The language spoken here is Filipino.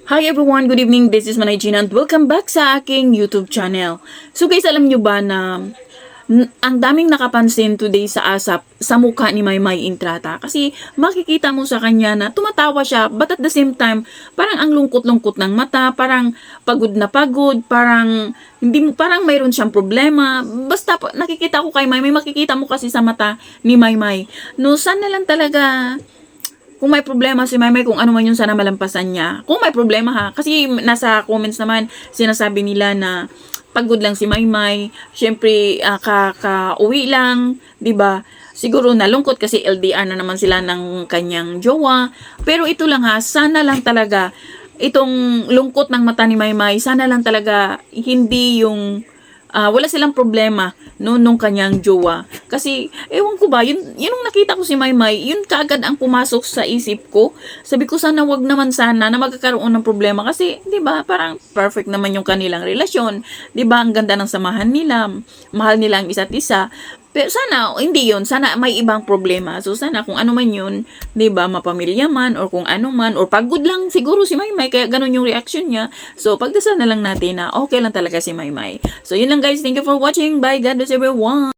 Hi everyone, good evening. This is Manay Gina and welcome back sa aking YouTube channel. So guys, alam nyo ba na ang daming nakapansin today sa ASAP sa mukha ni Maymay Intrata? Kasi makikita mo sa kanya na tumatawa siya, but at the same time, parang ang lungkot-lungkot ng mata, parang pagod na pagod, parang hindi mo, parang mayroon siyang problema. Basta nakikita ko kay Maymay, makikita mo kasi sa mata ni Maymay. No, sana lang talaga kung may problema si Maymay, kung ano man yun, sana malampasan niya. Kung may problema ha, kasi nasa comments naman, sinasabi nila na pagod lang si Maymay, syempre kaka-uwi lang, 'di ba? Siguro nalungkot kasi LDR na naman sila ng kanyang jowa. Pero ito lang ha, sana lang talaga itong lungkot ng mata ni Maymay, sana lang talaga hindi yung wala silang problema no, nung kanyang jowa. Kasi, ewan ko ba, yun yung nakita ko si Maymay, yun kaagad ang pumasok sa isip ko. Sabi ko, sana wag naman sana na magkakaroon ng problema. Kasi, di ba, parang perfect naman yung kanilang relasyon. Di ba, ang ganda ng samahan nila, mahal nila ang isa't isa. Pero sana, hindi yun. Sana may ibang problema. So, sana kung ano man yun, di ba, mapamilya man, or kung ano man, or pagod lang siguro si Maymay, kaya ganun yung reaction niya. So, pagdasal na lang natin na okay lang talaga si Maymay. So, yun lang guys. Thank you for watching. Bye. God bless everyone.